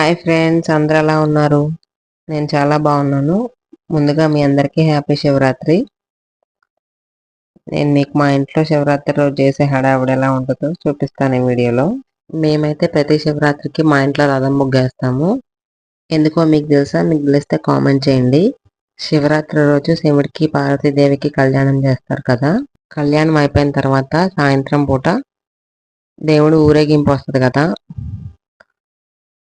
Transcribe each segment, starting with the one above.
Hi friends, అందరూ ఎలా ఉన్నారు? నేను చాలా బాగున్నాను. ముందుగా మీ అందరికీ హ్యాపీ శివరాత్రి. నేను మీకు మా ఇంట్లో శివరాత్రి రోజు చేసే హడావుడి ఎలా ఉంటుందో చూపిస్తాను ఈ వీడియోలో. మేమైతే ప్రతి శివరాత్రికి మా ఇంట్లో రథం ముగ్గేస్తాము. ఎందుకో మీకు తెలుసా? మీకు తెలిస్తే కామెంట్ చేయండి. శివరాత్రి రోజు శివుడికి పార్వతీదేవికి కళ్యాణం చేస్తారు కదా. కళ్యాణం అయిపోయిన తర్వాత సాయంత్రం పూట దేవుడు ఊరేగింపు వస్తుంది కదా.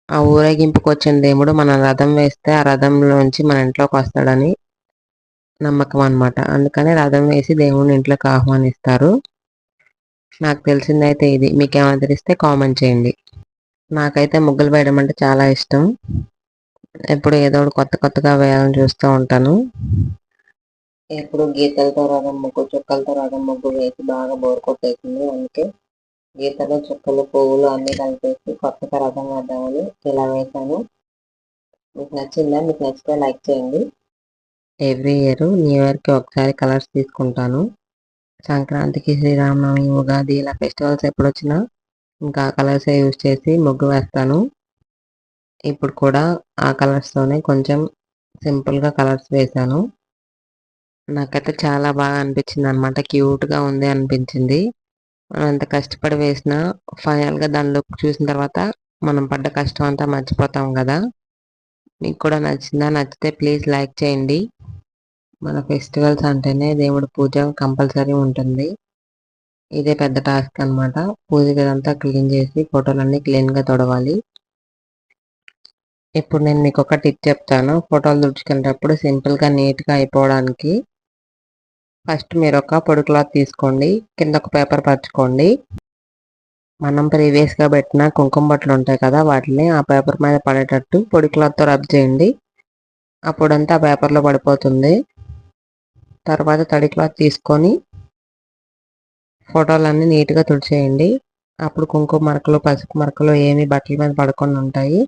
ఆ ఊరేగింపుకు వచ్చిన దేవుడు మన రథం వేస్తే ఆ రథంలోంచి మన ఇంట్లోకి వస్తాడని నమ్మకం అన్నమాట. అందుకని రథం వేసి దేవుడిని ఇంట్లోకి ఆహ్వానిస్తారు. నాకు తెలిసిందైతే ఇది. మీకేమైనా తెలిస్తే కామెంట్ చేయండి. నాకైతే ముగ్గులు వేయడం అంటే చాలా ఇష్టం. ఎప్పుడు ఏదో ఒకటి కొత్త కొత్తగా వేయాలని చూస్తూ ఉంటాను. ఎప్పుడు గీతలతో రథం ముగ్గు, చుక్కలతో రథం ముగ్గు వేసి బాగా బోర్ కొట్టేసింది. అందుకే గీతలు, చుక్కలు, పువ్వులు అన్నీ కలిపేసి కొత్తగా రథం వేద్దామని ఇలా వేశాను. మీకు నచ్చిందా? మీకు నచ్చితే లైక్ చేయండి. ఎవ్రీ ఇయర్ న్యూ ఇయర్కి ఒకసారి కలర్స్ తీసుకుంటాను. సంక్రాంతికి, శ్రీరామనవమి, ఉగాది ఇలా ఫెస్టివల్స్ ఎప్పుడు వచ్చినా ఇంకా కలర్స్ యూజ్ చేసి ముగ్గు వేస్తాను. ఇప్పుడు కూడా ఆ కలర్స్తోనే కొంచెం సింపుల్గా కలర్స్ వేశాను. నాకైతే చాలా బాగా అనిపించింది అనమాట. క్యూట్గా ఉంది అనిపించింది. మనం ఎంత కష్టపడి వేసినా ఫైనల్గా దాని లుక్ చూసిన తర్వాత మనం పడ్డ కష్టం అంతా మర్చిపోతాం కదా. మీకు కూడా నచ్చిందా? నచ్చితే ప్లీజ్ లైక్ చేయండి. మన ఫెస్టివల్స్ అంటేనే దేవుడి పూజ కంపల్సరీ ఉంటుంది. ఇదే పెద్ద టాస్క్ అనమాట. పూజ గదంతా క్లీన్ చేసి ఫోటోలన్నీ క్లీన్గా తొడవాలి. ఇప్పుడు నేను మీకు ఒక టిప్ చెప్తాను. ఫోటోలు తుడుచుకునేటప్పుడు సింపుల్గా నీట్గా అయిపోవడానికి ఫస్ట్ మీరు ఒక పొడి క్లాత్ తీసుకోండి. కింద ఒక పేపర్ పరుచుకోండి. మనం ప్రీవియస్గా పెట్టిన కుంకుమ బట్టలు ఉంటాయి కదా, వాటిని ఆ పేపర్ మీద పడేటట్టు పొడి క్లాత్తో రబ్ చేయండి. అప్పుడంతా ఆ పేపర్లో పడిపోతుంది. తర్వాత తడి క్లాత్ తీసుకొని ఫోటోలన్నీ నీట్గా తుడిచేయండి. అప్పుడు కుంకుమ మరకలు, పసుపు మరకలు ఏమీ బట్టల మీద పడకుండా ఉంటాయి.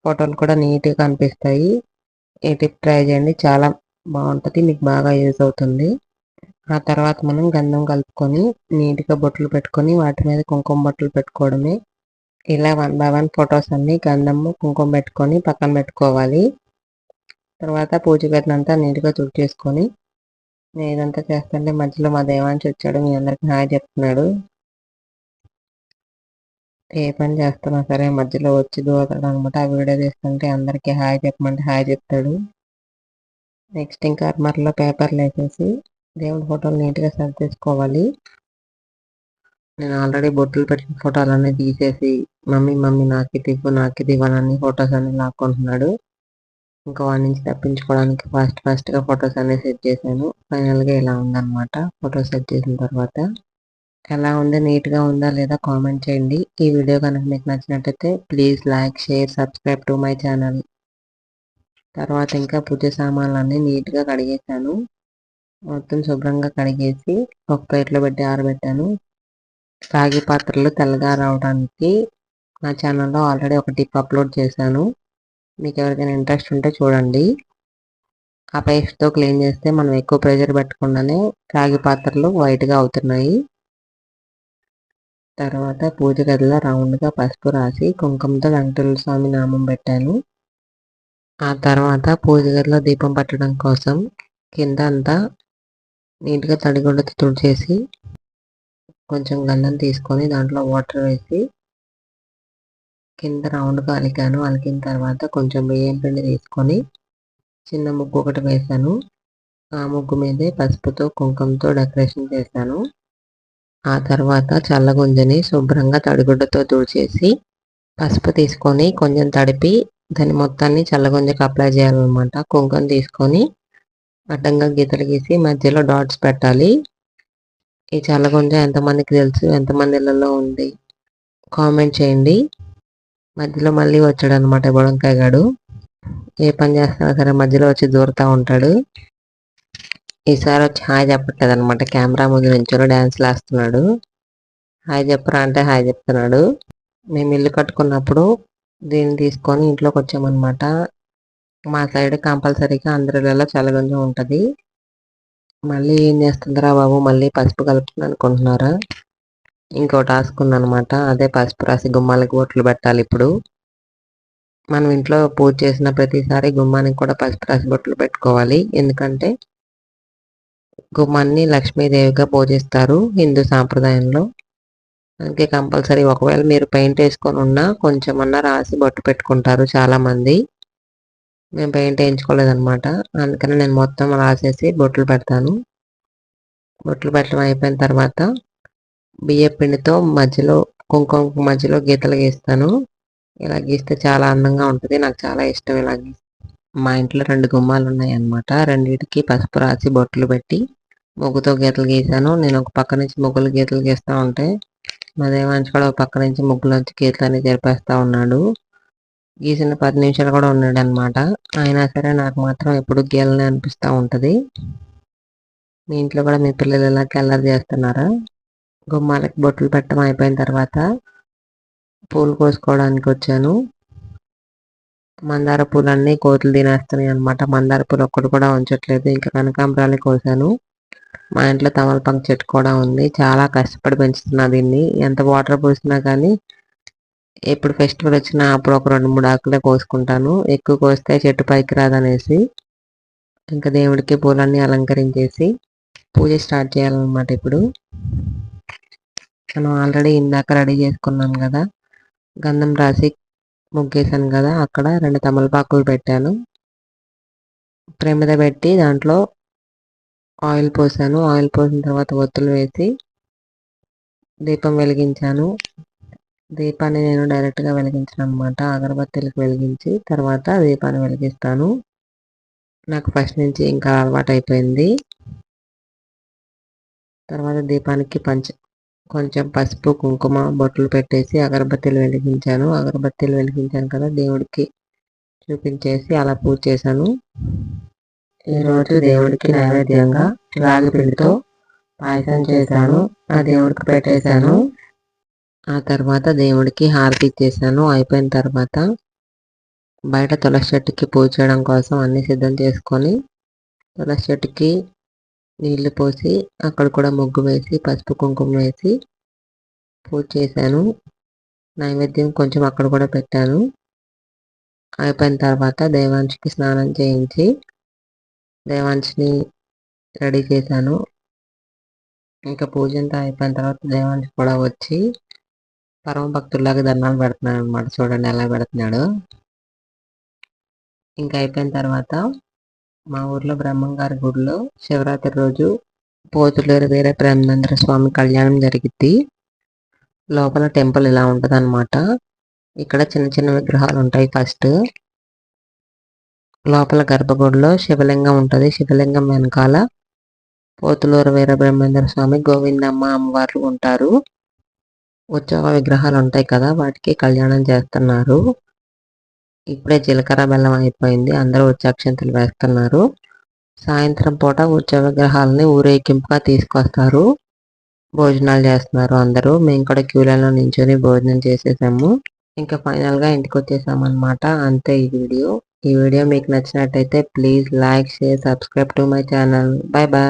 ఫోటోలు కూడా నీట్గా కనిపిస్తాయి. ఈ టిప్ ట్రై చేయండి, చాలా బాగుంటుంది, మీకు బాగా యూజ్ అవుతుంది. ఆ తర్వాత మనం గంధం కలుపుకొని నీట్గా బొట్లు పెట్టుకొని వాటి మీద కుంకుమ బొట్లు పెట్టుకోవడమే. ఇలా 1 by 1 ఫొటోస్ అన్ని గంధము, కుంకుమ పెట్టుకొని పక్కన పెట్టుకోవాలి. తర్వాత పూజ గదినంతా నీట్గా తుడిచేసుకొని నేను ఇదంతా చేస్తుంటే మధ్యలో మా దేవాంశ్ వచ్చాడు. మీ అందరికి హాయ్ చెప్తున్నాడు. ఏ పని చేస్తున్నా సరే మధ్యలో వచ్చి దూరతాడు అనమాట. ఆ వీడియో తీస్తుంటే అందరికీ హాయ్ చెప్పమంటే హాయ్ చెప్తాడు. నెక్స్ట్ ఇంకా అర్మర్లో పేపర్లు వేసేసి దేవుడి ఫోటోలు నీట్గా సర్దేసుకోవాలి. నేను ఆల్రెడీ బొట్టులు పెట్టిన ఫోటోలన్నీ తీసేసి మమ్మీ మమ్మీ నాకు ఇది ఇవ్వు, నాకు ఇది ఇవ్వాలని ఫొటోస్ అన్ని లాక్కుంటున్నాడు. ఇంకా వాడి నుంచి తప్పించుకోవడానికి ఫాస్ట్గా ఫొటోస్ అన్ని సెట్ చేశాను. ఫైనల్గా ఇలా ఉందన్నమాట. ఫోటో సెట్ చేసిన తర్వాత ఎలా ఉంది, నీట్గా ఉందా లేదా కామెంట్ చేయండి. ఈ వీడియో కనుక మీకు నచ్చినట్టయితే please like, share, subscribe to my channel. తర్వాత ఇంకా పూజ సామాన్లన్నీ నీట్గా కడిగేసాను. మొత్తం శుభ్రంగా కడిగేసి ఒక ప్లేట్లో పెట్టి ఆరబెట్టాను. రాగి పాత్రలు తెల్లగా రావడానికి నా ఛానల్లో ఆల్రెడీ ఒక టిప్ అప్లోడ్ చేశాను. మీకు ఎవరికైనా ఇంట్రెస్ట్ ఉంటే చూడండి. ఆ పేస్ట్తో క్లీన్ చేస్తే మనం ఎక్కువ ప్రెషర్ పెట్టకుండానే రాగి పాత్రలు వైట్గా అవుతున్నాయి. తర్వాత పూజ గదిలో రౌండ్గా పసుపు రాసి కుంకుమతో వెంకటేశ్వర స్వామి నామం పెట్టాను. ఆ తర్వాత పూజ గదిలో దీపం పెట్టడం కోసం కింద అంతా నీట్గా తడిగుడ్డతో తుడిచేసి కొంచెం గంధం తీసుకొని దాంట్లో వాటర్ వేసి కింద రౌండ్గా అలికాను. అలికిన తర్వాత కొంచెం బియ్యం పిండి తీసుకొని చిన్న ముగ్గు ఒకటి వేశాను. ఆ ముగ్గు మీదే పసుపుతో కుంకుమతో డెకరేషన్ చేశాను. ఆ తర్వాత చల్లగుంజని శుభ్రంగా తడిగుడ్డతో తుడిచేసి పసుపు తీసుకొని కొంచెం తడిపి దాని మొత్తాన్ని చల్లగుంజకి అప్లై చేయాలన్నమాట. కుంకుమ తీసుకొని అడ్డంగా గీతలు గీసి మధ్యలో డాట్స్ పెట్టాలి. ఈ చల్లగుంజ ఎంతమందికి తెలుసు, ఎంతమంది ఇళ్ళలో ఉంది కామెంట్ చేయండి. మధ్యలో మళ్ళీ వచ్చాడు అనమాట బుడంకాయ గాడు. ఏ పని చేస్తున్నా సరే మధ్యలో వచ్చి దూరుతూ ఉంటాడు. ఈసారి వచ్చి హాయ్ చెప్పట్లేదు అనమాట. కెమెరా ముందు నుంచో డ్యాన్స్లు వేస్తున్నాడు. హాయ్ చెప్పరా అంటే హాయ్ చెప్తున్నాడు. మేము ఇల్లు కట్టుకున్నప్పుడు దీన్ని తీసుకొని ఇంట్లోకి వచ్చామన్నమాట. మా సైడ్ కంపల్సరీగా అందరిలో చల్లగుంజ ఉంటుంది. మళ్ళీ ఏం చేస్తుందిరా బాబు, మళ్ళీ పసుపు కలుపుతుంది అనుకుంటున్నారా? ఇంకో టాస్క్ ఉందన్నమాట. అదే పసుపు రాసి గుమ్మాలకి బొట్లు పెట్టాలి. ఇప్పుడు మనం ఇంట్లో పూజ చేసిన ప్రతిసారి గుమ్మానికి కూడా పసుపు రాసి బొట్లు పెట్టుకోవాలి. ఎందుకంటే గుమ్మాన్ని లక్ష్మీదేవిగా పూజిస్తారు హిందూ సాంప్రదాయంలో. అందుకే కంపల్సరీ ఒకవేళ మీరు పెయింట్ వేసుకొని ఉన్నా కొంచెమన్నా రాసి బొట్టు పెట్టుకుంటారు చాలామంది. మేము పెయింట్ వేయించుకోలేదనమాట. అందుకని నేను మొత్తం రాసేసి బొట్లు పెడతాను. బొట్లు పెట్టడం అయిపోయిన తర్వాత బియ్యం పిండితో మధ్యలో కుంకుమ మధ్యలో గీతలు గీస్తాను. ఇలా గీస్తే చాలా అందంగా ఉంటుంది. నాకు చాలా ఇష్టం ఇలా గీస్తే. మా ఇంట్లో 2 గుమ్మాలు ఉన్నాయి అన్నమాట. రెండిటికి పసుపు రాసి బొట్లు పెట్టి ముగ్గుతో గీతలు గీసాను. నేను ఒక పక్క నుంచి ముగ్గులు గీతలు గీస్తూ ఉంటే మా దేవాంశ్ కూడా ఒక పక్క నుంచి ముగ్గులోంచి గీతలన్నీ జరిపేస్తూ ఉన్నాడు. గీసిన 10 నిమిషాలు కూడా ఉన్నాడు అనమాట. అయినా సరే నాకు మాత్రం ఎప్పుడు గీయాలని అనిపిస్తూ ఉంటుంది. మీ ఇంట్లో కూడా మీ పిల్లలు ఇలా అల్లరి చేస్తున్నారా? గుమ్మాలకి బొట్లు పెట్టడం అయిపోయిన తర్వాత పూలు కోసుకోవడానికి వచ్చాను. మందార పూలన్నీ కోతులు తినేస్తున్నాయి అనమాట. మందార పూలు ఒక్కటి కూడా ఉంచట్లేదు. ఇంకా కనకాంబరాలు కోసాను. మా ఇంట్లో తమలపాకు చెట్టు కూడా ఉంది. చాలా కష్టపడి పెంచుతున్నా దీన్ని. ఎంత వాటర్ పోసినా కానీ ఎప్పుడు ఫెస్టివల్ వచ్చినా అప్పుడు ఒక 2-3 ఆకులే కోసుకుంటాను. ఎక్కువ కోస్తే చెట్టు పైకి రాదనేసి. ఇంకా దేవుడికి పూలన్నీ అలంకరించేసి పూజ స్టార్ట్ చేయాలన్నమాట. ఇప్పుడు మనం ఆల్రెడీ ఇందాక రెడీ చేసుకున్నాం కదా, గంధం రాసి ముగ్గేసాను కదా, అక్కడ 2 తమలపాకులు పెట్టాను. ప్రమిద పెట్టి దాంట్లో ఆయిల్ పోసాను. ఆయిల్ పోసిన తర్వాత ఒత్తులు వేసి దీపం వెలిగించాను. దీపాన్ని నేను డైరెక్ట్గా వెలిగించాను అనమాట. అగరబత్తీలకు వెలిగించి తర్వాత దీపాన్ని వెలిగిస్తాను. నాకు ఫస్ట్ నుంచి ఇంకా అలవాటు అయిపోయింది. తర్వాత దీపానికి కొంచెం పసుపు కుంకుమ బొట్లు పెట్టేసి అగరబత్తీలు వెలిగించాను కదా, దేవుడికి చూపించేసి అలా పూజ చేశాను. ఈరోజు దేవుడికి నైవేద్యంగా రాగి పిండితో పాయసం చేశాను. ఆ దేవుడికి పెట్టేశాను. ఆ తర్వాత దేవుడికి హారతి ఇచ్చేసాను. అయిపోయిన తర్వాత బయట తులసి చెట్టుకి పూజ చేయడం కోసం అన్ని సిద్ధం చేసుకొని తులసి చెట్టుకి నీళ్లు పోసి అక్కడ కూడా ముగ్గు వేసి పసుపు కుంకుమ వేసి పూజ చేశాను. నైవేద్యం కొంచెం అక్కడ కూడా పెట్టాను. అయిపోయిన తర్వాత దేవాంశికి స్నానం చేయించి దేవాంశిని రెడీ చేశాను. ఇంకా పూజ అంతా అయిపోయిన తర్వాత దేవాంశి కూడా వచ్చి పరమ భక్తుల్లాగా దండాలు పెడుతున్నాడు అనమాట. చూడండి ఎలా పెడుతున్నాడు. ఇంకా అయిపోయిన తర్వాత మా ఊర్లో బ్రహ్మంగారి గుడిలో శివరాత్రి రోజు పోతులేరు వీర బ్రహ్మేంద్ర స్వామి కళ్యాణం జరిగిద్ది. లోపల టెంపుల్ ఇలా ఉంటుంది అనమాట. ఇక్కడ చిన్న చిన్న విగ్రహాలు ఉంటాయి. ఫస్ట్ లోపల గర్భగుడిలో శివలింగం ఉంటుంది. శివలింగం వెనకాల పోతులూరు వీర బ్రహ్మేంద్ర స్వామి గోవిందమ్మ అమ్మవార్లు ఉంటారు. ఉత్సవ విగ్రహాలు ఉంటాయి కదా, వాటికి కళ్యాణం చేస్తున్నారు. ఇప్పుడే జీలకర్ర బెల్లం అయిపోయింది. అందరూ వచ్చి అక్షంతలు వేస్తున్నారు. సాయంత్రం పూట ఉత్సవ విగ్రహాలని ఊరేగింపుగా తీసుకొస్తారు. భోజనాలు చేస్తున్నారు అందరూ. మేము కూడా క్యూ లైన్లో నించొని భోజనం చేసేసాము. ఇంకా ఫైనల్గా ఇంటికి వచ్చేసాం అనమాట. అంతే ఈ వీడియో. ఈ వీడియో మీకు నచ్చినట్టయితే please like, share, subscribe to my channel. Bye bye.